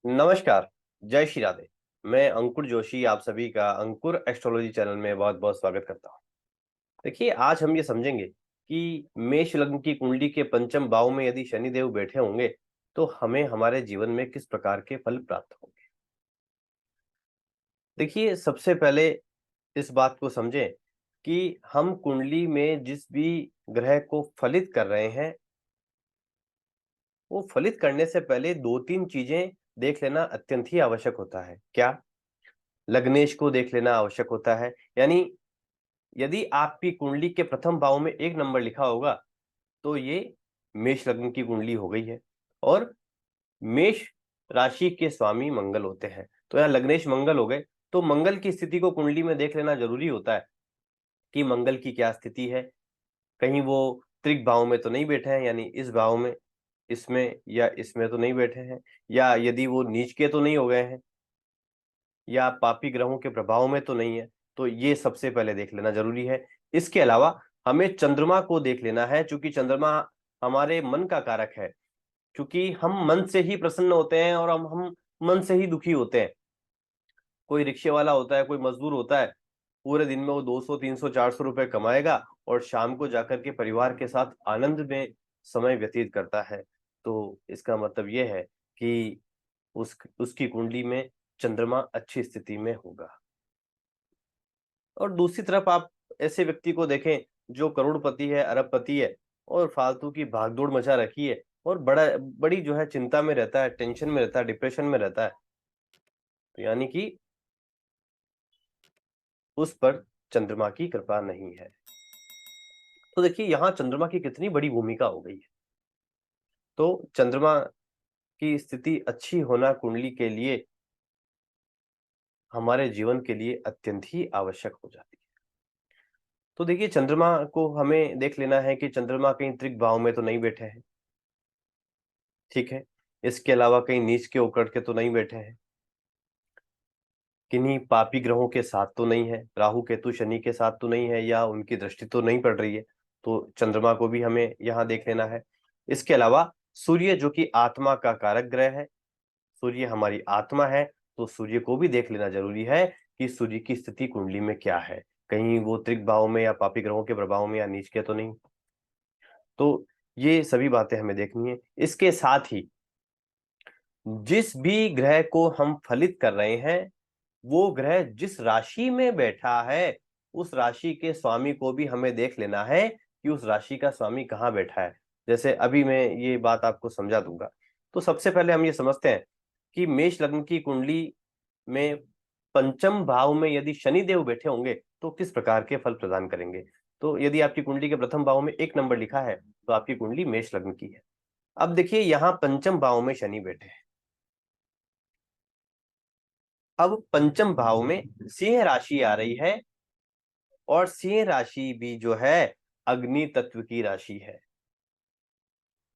नमस्कार। जय श्री राधे। मैं अंकुर जोशी आप सभी का अंकुर एस्ट्रोलॉजी चैनल में बहुत बहुत स्वागत करता हूँ। देखिए, आज हम ये समझेंगे कि मेष लग्न की कुंडली के पंचम भाव में यदि शनिदेव बैठे होंगे तो हमें हमारे जीवन में किस प्रकार के फल प्राप्त होंगे। देखिए, सबसे पहले इस बात को समझें कि हम कुंडली में जिस भी ग्रह को फलित कर रहे हैं, वो फलित करने से पहले दो तीन चीजें देख लेना अत्यंत ही आवश्यक होता है। क्या? लग्नेश को देख लेना आवश्यक होता है। यानी यदि आपकी कुंडली के प्रथम भाव में 1 नंबर लिखा होगा तो ये मेष लग्न की कुंडली हो गई है। और मेष राशि के स्वामी मंगल होते हैं, तो यहाँ लग्नेश मंगल हो गए। तो मंगल की स्थिति को कुंडली में देख लेना जरूरी होता है कि मंगल की क्या स्थिति है। कहीं वो त्रिक भाव में तो नहीं बैठे हैं, यानी इस भाव में, इसमें या इसमें तो नहीं बैठे हैं, या यदि वो नीच के तो नहीं हो गए हैं, या पापी ग्रहों के प्रभाव में तो नहीं है। तो ये सबसे पहले देख लेना जरूरी है। इसके अलावा हमें चंद्रमा को देख लेना है, क्योंकि चंद्रमा हमारे मन का कारक है। क्योंकि हम मन से ही प्रसन्न होते हैं और हम मन से ही दुखी होते हैं। कोई रिक्शे वाला होता है, कोई मजदूर होता है, पूरे दिन में वो 200 300 400 रुपए कमाएगा और शाम को जाकर के परिवार के साथ आनंद में समय व्यतीत करता है। तो इसका मतलब ये है कि उसकी कुंडली में चंद्रमा अच्छी स्थिति में होगा। और दूसरी तरफ आप ऐसे व्यक्ति को देखें जो करोड़पति है, अरबपति है, और फालतू की भागदौड़ मचा रखी है, और बड़ी जो है चिंता में रहता है, टेंशन में रहता है, डिप्रेशन में रहता है। तो यानी कि उस पर चंद्रमा की कृपा नहीं है। तो देखिए, यहाँ चंद्रमा की कितनी बड़ी भूमिका हो गई है। तो चंद्रमा की स्थिति अच्छी होना कुंडली के लिए, हमारे जीवन के लिए अत्यंत ही आवश्यक हो जाती है। तो देखिए, चंद्रमा को हमें देख लेना है कि चंद्रमा कहीं त्रिक भाव में तो नहीं बैठे हैं। ठीक है। इसके अलावा कहीं नीच के होकर के तो नहीं बैठे हैं, किन्हीं पापी ग्रहों के साथ तो नहीं है, राहु केतु शनि के साथ तो नहीं है, या उनकी दृष्टि तो नहीं पड़ रही है। तो चंद्रमा को भी हमें यहाँ देख लेना है। इसके अलावा सूर्य, जो कि आत्मा का कारक ग्रह है, सूर्य हमारी आत्मा है, तो सूर्य को भी देख लेना जरूरी है कि सूर्य की स्थिति कुंडली में क्या है। कहीं वो त्रिक भाव में या पापी ग्रहों के प्रभाव में या नीच के तो नहीं। तो ये सभी बातें हमें देखनी है। इसके साथ ही जिस भी ग्रह को हम फलित कर रहे हैं, वो ग्रह जिस राशि में बैठा है, उस राशि के स्वामी को भी हमें देख लेना है कि उस राशि का स्वामी कहाँ बैठा है। जैसे अभी मैं ये बात आपको समझा दूंगा। तो सबसे पहले हम ये समझते हैं कि मेष लग्न की कुंडली में पंचम भाव में यदि शनि देव बैठे होंगे तो किस प्रकार के फल प्रदान करेंगे। तो यदि आपकी कुंडली के प्रथम भाव में 1 नंबर लिखा है तो आपकी कुंडली मेष लग्न की है। अब देखिए, यहाँ पंचम भाव में शनि बैठे हैं। अब पंचम भाव में सिंह राशि आ रही है, और सिंह राशि भी जो है अग्नि तत्व की राशि है,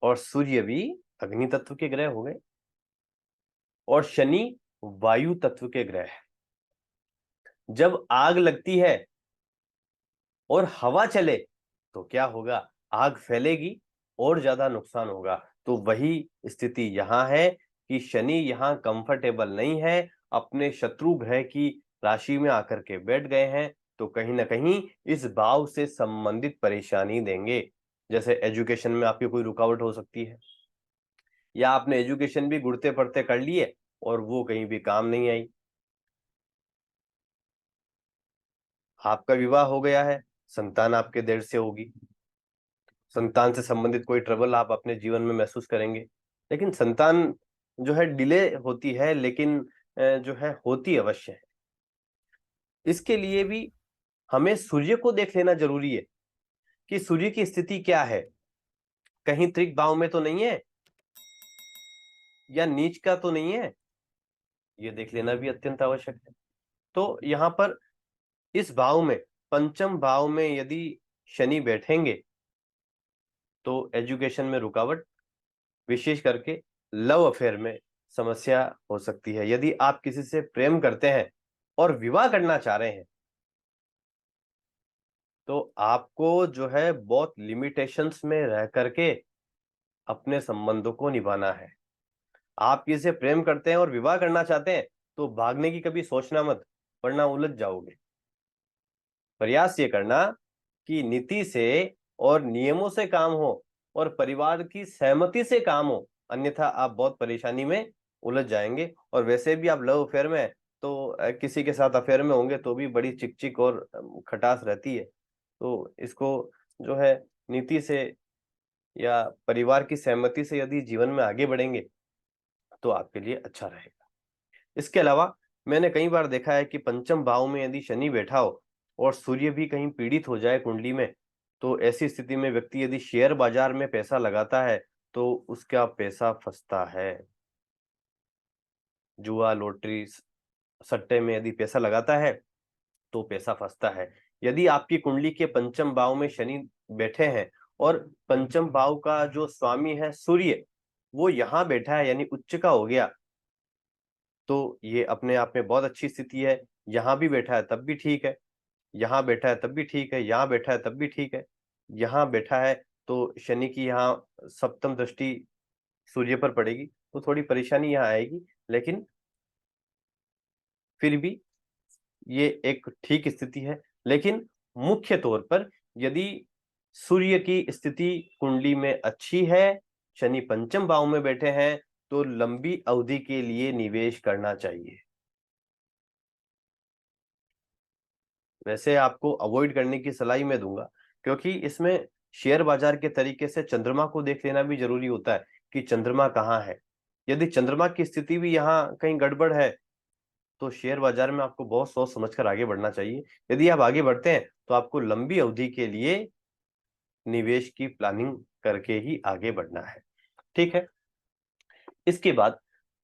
और सूर्य भी अग्नि तत्व के ग्रह हो गए, और शनि वायु तत्व के ग्रह है। जब आग लगती है और हवा चले तो क्या होगा? आग फैलेगी और ज्यादा नुकसान होगा। तो वही स्थिति यहाँ है कि शनि यहाँ कंफर्टेबल नहीं है, अपने शत्रु ग्रह की राशि में आकर के बैठ गए हैं। तो कहीं ना कहीं इस भाव से संबंधित परेशानी देंगे। जैसे एजुकेशन में आपकी कोई रुकावट हो सकती है, या आपने एजुकेशन भी घुटते पड़ते कर लिए और वो कहीं भी काम नहीं आई। आपका विवाह हो गया है, संतान आपके देर से होगी, संतान से संबंधित कोई ट्रबल आप अपने जीवन में महसूस करेंगे। लेकिन संतान जो है डिले होती है, लेकिन जो है होती अवश्य है। इसके लिए भी हमें सूर्य को देख लेना जरूरी है कि सूर्य की स्थिति क्या है। कहीं त्रिक भाव में तो नहीं है, या नीच का तो नहीं है, ये देख लेना भी अत्यंत आवश्यक है। तो यहाँ पर इस भाव में, पंचम भाव में यदि शनि बैठेंगे तो एजुकेशन में रुकावट, विशेष करके लव अफेयर में समस्या हो सकती है। यदि आप किसी से प्रेम करते हैं और विवाह करना चाह रहे हैं तो आपको जो है बहुत लिमिटेशंस में रह करके अपने संबंधों को निभाना है। आप किसी से प्रेम करते हैं और विवाह करना चाहते हैं तो भागने की कभी सोचना मत, वरना उलझ जाओगे। प्रयास ये करना कि नीति से और नियमों से काम हो और परिवार की सहमति से काम हो, अन्यथा आप बहुत परेशानी में उलझ जाएंगे। और वैसे भी आप लव अफेयर में हैं, तो किसी के साथ अफेयर में होंगे तो भी बड़ी चिकचिक और खटास रहती है। तो इसको जो है नीति से या परिवार की सहमति से यदि जीवन में आगे बढ़ेंगे तो आपके लिए अच्छा रहेगा। इसके अलावा मैंने कई बार देखा है कि पंचम भाव में यदि शनि बैठा हो और सूर्य भी कहीं पीड़ित हो जाए कुंडली में, तो ऐसी स्थिति में व्यक्ति यदि शेयर बाजार में पैसा लगाता है तो उसका पैसा फंसता है। जुआ, लॉटरी, सट्टे में यदि पैसा लगाता है तो पैसा फंसता है। यदि आपकी कुंडली के पंचम भाव में शनि बैठे हैं और पंचम भाव का जो स्वामी है सूर्य वो यहां बैठा है यानी उच्च का हो गया, तो ये अपने आप में बहुत अच्छी स्थिति है। यहां भी बैठा है तब भी ठीक है, यहाँ बैठा है तब भी ठीक है, यहाँ बैठा है तब भी ठीक है। यहाँ बैठा है तो शनि की यहाँ सप्तम दृष्टि सूर्य पर पड़ेगी तो थोड़ी परेशानी यहाँ आएगी, लेकिन फिर भी ये एक ठीक स्थिति है। लेकिन मुख्य तौर पर यदि सूर्य की स्थिति कुंडली में अच्छी है, शनि पंचम भाव में बैठे हैं, तो लंबी अवधि के लिए निवेश करना चाहिए। वैसे आपको अवॉइड करने की सलाह मैं दूंगा, क्योंकि इसमें शेयर बाजार के तरीके से चंद्रमा को देख लेना भी जरूरी होता है कि चंद्रमा कहाँ है। यदि चंद्रमा की स्थिति भी यहाँ कहीं गड़बड़ है तो शेयर बाजार में आपको बहुत सोच समझकर आगे बढ़ना चाहिए। यदि आप आगे बढ़ते हैं तो आपको लंबी अवधि के लिए निवेश की प्लानिंग करके ही आगे बढ़ना है। ठीक है। इसके बाद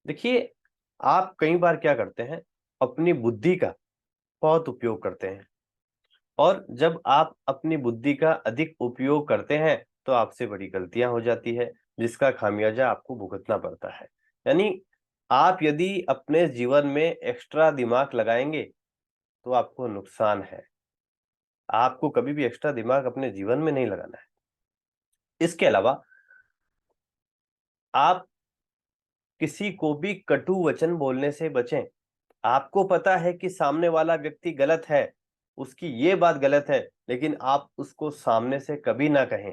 देखिए, आप कई बार क्या करते हैं, अपनी बुद्धि का बहुत उपयोग करते हैं, और जब आप अपनी बुद्धि का अधिक उपयोग करते हैं तो आपसे बड़ी गलतियां हो जाती है, जिसका खामियाजा आपको भुगतना पड़ता है। यानी आप यदि अपने जीवन में एक्स्ट्रा दिमाग लगाएंगे तो आपको नुकसान है। आपको कभी भी एक्स्ट्रा दिमाग अपने जीवन में नहीं लगाना है। इसके अलावा आप किसी को भी कटु वचन बोलने से बचें। आपको पता है कि सामने वाला व्यक्ति गलत है, उसकी ये बात गलत है, लेकिन आप उसको सामने से कभी ना कहें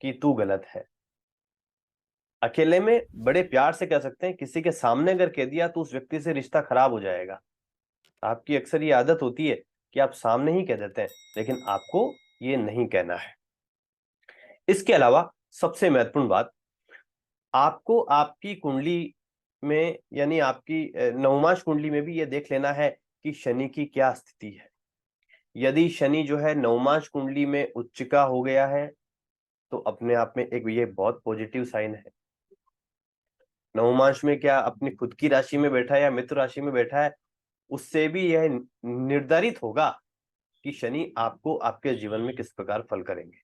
कि तू गलत है। अकेले में बड़े प्यार से कह सकते हैं, किसी के सामने अगर कह दिया तो उस व्यक्ति से रिश्ता खराब हो जाएगा। आपकी अक्सर ये आदत होती है कि आप सामने ही कह देते हैं, लेकिन आपको ये नहीं कहना है। इसके अलावा सबसे महत्वपूर्ण बात, आपको आपकी कुंडली में यानी आपकी नवमाश कुंडली में भी ये देख लेना है कि शनि की क्या स्थिति है। यदि शनि जो है नवमाश कुंडली में उच्चिका हो गया है तो अपने आप में एक ये बहुत पॉजिटिव साइन है। नवमांश में क्या अपनी खुद की राशि में बैठा है या मित्र राशि में बैठा है, उससे भी यह निर्धारित होगा कि शनि आपको आपके जीवन में किस प्रकार फल करेंगे।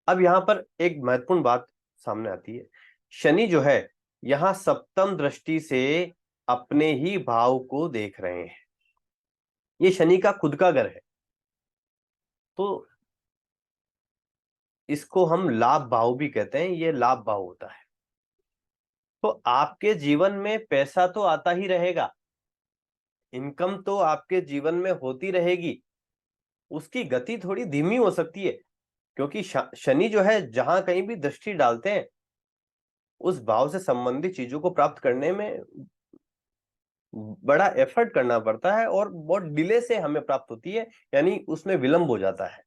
अब यहाँ पर एक महत्वपूर्ण बात सामने आती है, शनि जो है यहाँ सप्तम दृष्टि से अपने ही भाव को देख रहे हैं। ये शनि का खुद का घर है, तो इसको हम लाभ भाव भी कहते हैं, ये लाभ भाव होता है। तो आपके जीवन में पैसा तो आता ही रहेगा, इनकम तो आपके जीवन में होती रहेगी, उसकी गति थोड़ी धीमी हो सकती है, क्योंकि शनि जो है जहां कहीं भी दृष्टि डालते हैं उस भाव से संबंधित चीजों को प्राप्त करने में बड़ा एफर्ट करना पड़ता है और बहुत डिले से हमें प्राप्त होती है, यानी उसमें विलंब हो जाता है।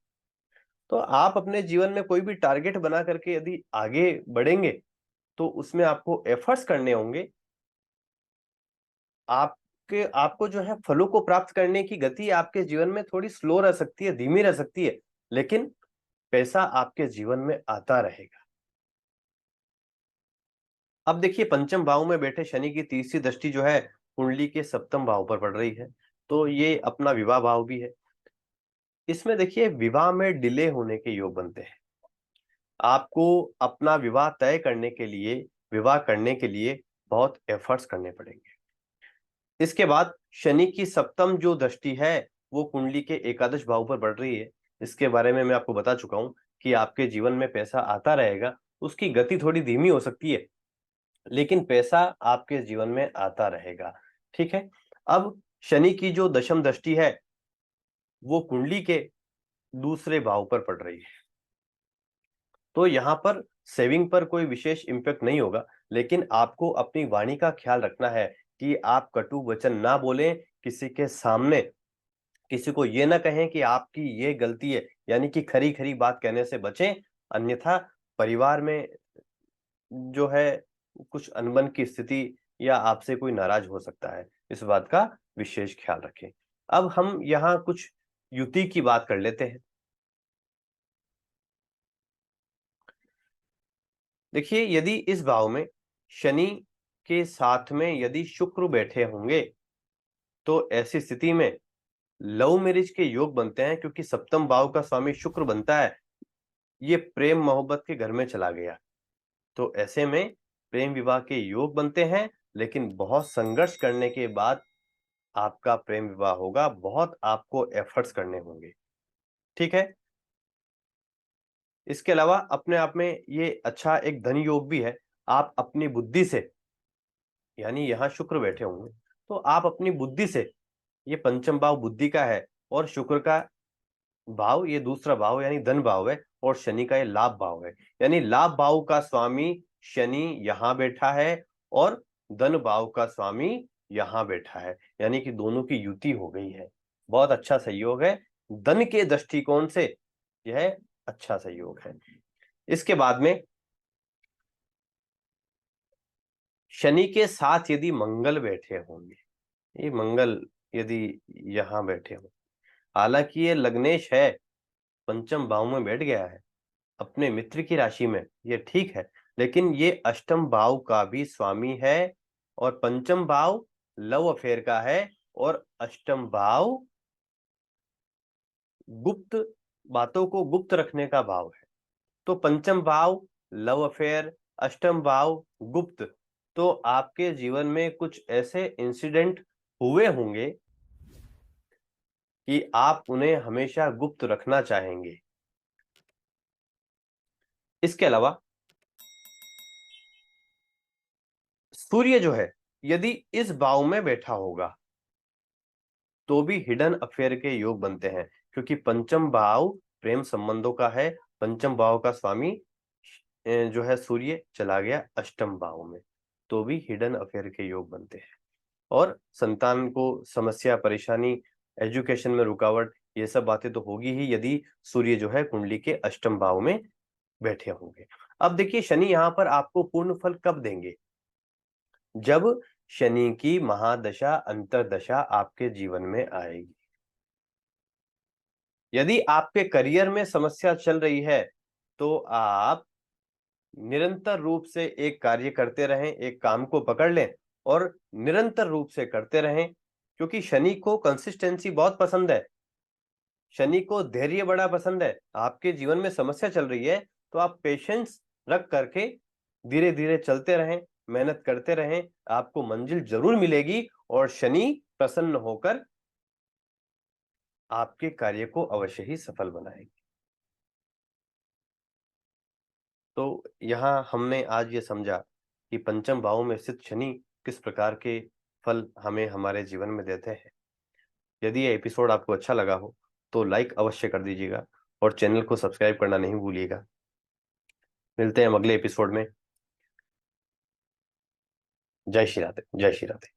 तो आप अपने जीवन में कोई भी टारगेट बना करके यदि आगे बढ़ेंगे तो उसमें आपको एफर्ट्स करने होंगे। आपके आपको जो है फलों को प्राप्त करने की गति आपके जीवन में थोड़ी स्लो रह सकती है, धीमी रह सकती है, लेकिन पैसा आपके जीवन में आता रहेगा। अब देखिए, पंचम भाव में बैठे शनि की तीसरी दृष्टि जो है कुंडली के सप्तम भाव पर पड़ रही है, तो ये अपना विवाह भाव भी है। इसमें देखिए विवाह में डिले होने के योग बनते हैं। आपको अपना विवाह तय करने के लिए, विवाह करने के लिए बहुत एफर्ट्स करने पड़ेंगे। इसके बाद शनि की सप्तम जो दृष्टि है वो कुंडली के एकादश भाव पर बढ़ रही है। इसके बारे में मैं आपको बता चुका हूं कि आपके जीवन में पैसा आता रहेगा, उसकी गति थोड़ी धीमी हो सकती है, लेकिन पैसा आपके जीवन में आता रहेगा। ठीक है। अब शनि की जो दशम दृष्टि है वो कुंडली के दूसरे भाव पर पड़ रही है, तो यहाँ पर सेविंग पर कोई विशेष इम्पैक्ट नहीं होगा, लेकिन आपको अपनी वाणी का ख्याल रखना है कि आप कटु वचन ना बोलें किसी के सामने। किसी को ये ना कहें कि आपकी ये गलती है, यानी कि खरी खरी बात कहने से बचें, अन्यथा परिवार में जो है कुछ अनबन की स्थिति या आपसे कोई नाराज हो सकता है। इस बात का विशेष ख्याल रखें। अब हम यहाँ कुछ युति की बात कर लेते हैं। देखिए, यदि इस भाव में शनि के साथ में यदि शुक्र बैठे होंगे तो ऐसी स्थिति में लव मैरिज के योग बनते हैं, क्योंकि सप्तम भाव का स्वामी शुक्र बनता है, ये प्रेम मोहब्बत के घर में चला गया। तो ऐसे में प्रेम विवाह के योग बनते हैं, लेकिन बहुत संघर्ष करने के बाद आपका प्रेम विवाह होगा, बहुत आपको एफर्ट्स करने होंगे। ठीक है। इसके अलावा अपने आप में ये अच्छा एक धन योग भी है। आप अपनी बुद्धि से, यानी यहाँ शुक्र बैठे होंगे तो आप अपनी बुद्धि से, ये पंचम भाव बुद्धि का है और शुक्र का भाव ये दूसरा भाव यानी धन भाव है, और शनि का ये लाभ भाव है, यानी लाभ भाव का स्वामी शनि यहाँ बैठा है और धन भाव का स्वामी यहाँ बैठा है, यानी कि दोनों की युति हो गई है। बहुत अच्छा सहयोग है, धन के दृष्टिकोण से यह अच्छा सहयोग है। इसके बाद में शनि के साथ यदि मंगल बैठे होंगे, ये मंगल यदि यहाँ बैठे हो, हालांकि ये लग्नेश है, पंचम भाव में बैठ गया है अपने मित्र की राशि में, ये ठीक है, लेकिन ये अष्टम भाव का भी स्वामी है और पंचम भाव लव अफेयर का है और अष्टम भाव गुप्त बातों को गुप्त रखने का भाव है। तो पंचम भाव लव अफेयर, अष्टम भाव गुप्त, तो आपके जीवन में कुछ ऐसे इंसिडेंट हुए होंगे कि आप उन्हें हमेशा गुप्त रखना चाहेंगे। इसके अलावा सूर्य जो है यदि इस भाव में बैठा होगा तो भी हिडन अफेयर के योग बनते हैं, क्योंकि पंचम भाव प्रेम संबंधों का है, पंचम भाव का स्वामी जो है सूर्य चला गया अष्टम भाव में, तो भी हिडन अफेयर के योग बनते हैं। और संतान को समस्या परेशानी, एजुकेशन में रुकावट, ये सब बातें तो होगी ही यदि सूर्य जो है कुंडली के अष्टम भाव में बैठे होंगे। अब देखिए शनि यहाँ पर आपको पूर्ण फल कब देंगे, जब शनि की महादशा अंतरदशा आपके जीवन में आएगी। यदि आपके करियर में समस्या चल रही है तो आप निरंतर रूप से एक कार्य करते रहें, एक काम को पकड़ लें और निरंतर रूप से करते रहें, क्योंकि शनि को कंसिस्टेंसी बहुत पसंद है, शनि को धैर्य बड़ा पसंद है। आपके जीवन में समस्या चल रही है तो आप पेशेंस रख करके धीरे धीरे चलते रहें, मेहनत करते रहें, आपको मंजिल जरूर मिलेगी और शनि प्रसन्न होकर आपके कार्य को अवश्य ही सफल बनाएगी। तो यहाँ हमने आज ये समझा कि पंचम भाव में स्थित शनि किस प्रकार के फल हमें हमारे जीवन में देते हैं। यदि ये एपिसोड आपको अच्छा लगा हो तो लाइक अवश्य कर दीजिएगा और चैनल को सब्सक्राइब करना नहीं भूलिएगा। मिलते हैं हम अगले एपिसोड में। जय श्री राधे, जय श्री राधे।